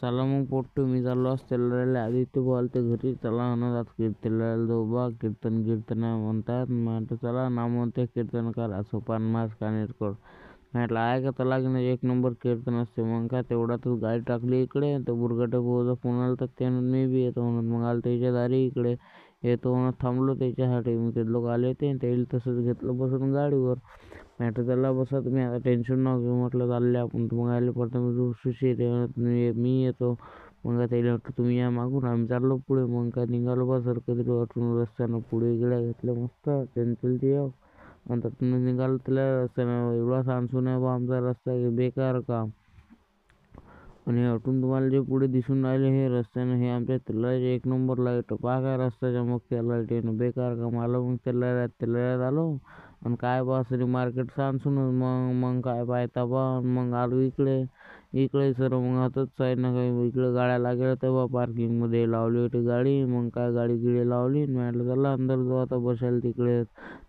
चला मग पोट्टू मी चाललो असतेला आदित्य बोलते घरी चला जात कीर्तनाला जाऊ बा कीर्तन म्हणतात म्हटलं चला नाम म्हणते कीर्तन करा सोपान मास कानेरकर म्हटलं आहे का तलाग नाही एक नंबर कीर्तन असते मग का तेवढ्यातच गाडी टाकली इकडे तर बुरगटे भाऊचा फोन आला तर त्यानं मी बी येतो म्हणत मग आलं त्याच्या दारी इकडे येतो म्हणत थांबलो त्याच्यासाठी मग ते लोक आले ते त्याला तसंच घेतलं बसून गाडीवर म्हटलं त्याला बसा तुम्ही आता टेन्शन न घेऊ म्हटलं चालले आपण मग आले प्रथम सुशी मी येतो मग त्याला वाटतं तुम्ही या मागून आम्ही चाललो पुढे मग काय निघालो बा सर कधी वाटून रस्त्यानं पुढे गिड्या घेतल्या मस्त चंचलची येऊ आणि त्यातून निघालो त्याला रस्त्यानं एवढा सांसून आहे बा आमचा रस्ता बेकार काम आणि अटून तुम्हाला जे पुढे दिसून राहिले हे रस्त्यानं हे आमच्या तेलाचे एक नंबर लाईट पहा काय रस्त्याच्या मग त्या लाईटीनं बेकार काम आलं मग तेलाऱ्यात आलो आणि काय बा सरी मार्केट सांसून मग काय पाहता बा मग आलो इकडे सर मग आताच आहे ना काही इकडे गाड्या लागल्या तेव्हा पार्किंगमध्ये लावली होती गाडी मग काय गाडी गिडी लावली म्हटलं चला अंदर जाऊ आता बसायला तिकडे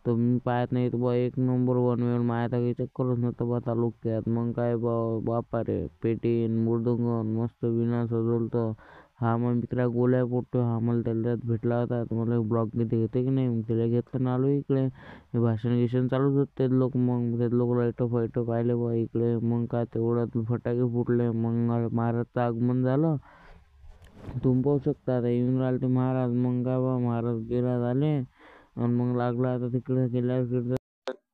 तर मी पाहत नाही तर बा एक नंबर बनवेल माया काही चक्करच नव्हतं बा तालुक्यात मग काय बापा रे पेटीन मृदुंगन मस्त विना सजवलं हा मग मित्रा गोल्या पोटतो हा मला त्याला भेटला होता तर मला ब्लॉग घेते की नाही मग त्याला घेतलं आलो इकडे हे भाषण चालूच होते लोक मग ते लोक लाईट पाहिले बा इकडे मग काय तेवढ्यात फटाके फुटले मग महाराजचं आगमन झालं तुम्ही पाहू शकता आता येऊन राहिले ते महाराज मग काय बा महाराज गेला झाले आणि मग लागला आता तिकडे गेल्यावर कीर्तन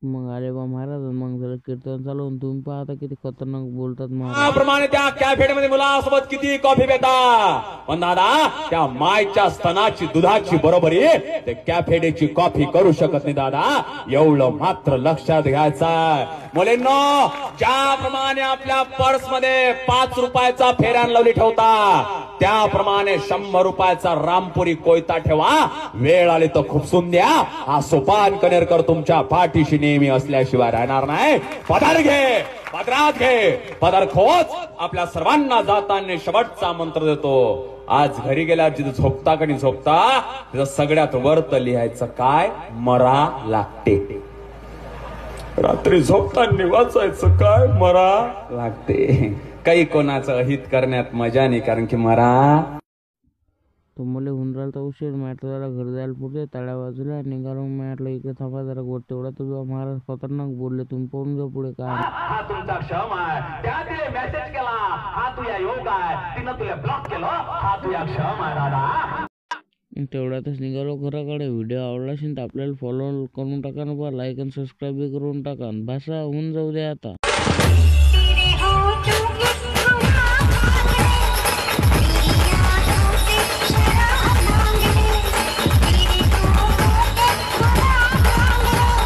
मग आले बा महाराज मग झालं कीर्तन चालू तुम्ही पाहता किती खतरनाक बोलतात महाराज प्रमाणे त्या कॅफेमध्ये मुलासोबत किती कॉफी पिता पण दादा त्या मायच्या स्तनाची दुधाची बरोबरी ते कॅफेडेची कॉफी करू शकत नाही दादा एवढं मात्र लक्षात घ्यायचं मुलींनो ज्याप्रमाणे आपल्या पर्स मध्ये 5 रुपयाचा फेऱ्यान लावली ठेवता त्याप्रमाणे 100 रुपयाचा रामपुरी कोयता ठेवा वेळ आली तर खुपसून द्या हा सोपान कनेरकर तुमच्या पाठीशी नेहमी असल्याशिवाय राहणार नाही पदर घे पदरात घे पदर खोच आपल्या सर्वांना जाताना शेवटचा मंत्र देतो आज घरी गेल्यावर जिथं झोपता का नाही झोपता तिथं सगळ्यात वरत लिहायचं काय मरा लागते रात्री झोपताना वाचायचं काय मरा लागते काही कोणाचं हित करण्यात मजा नाही कारण की मरा तो मला होऊन राहिला तर उशीर म्हटलं जरा घर जायला पुढे तळ्या बाजूला निघालो म्हटलं इकडे थांबा जरा गोड तेवढा तुझा महाराज खतरनाक बोलले तुम्ही पाहून जा पुढे काय हा तुमचा क्षम आहे त्या तिने मेसेज केला हा तुझ्या योग आहे तिनं तुला ब्लॉक केलं हा तुझ्या क्षम आहे दादा तेवढ्यातच निघालो घराकडे व्हिडिओ आवडला असेल तर आपल्याला फॉलो करून टाका ना बा लाईक आणि सबस्क्राईब करून टाका भाषा होऊन जाऊ द्या आता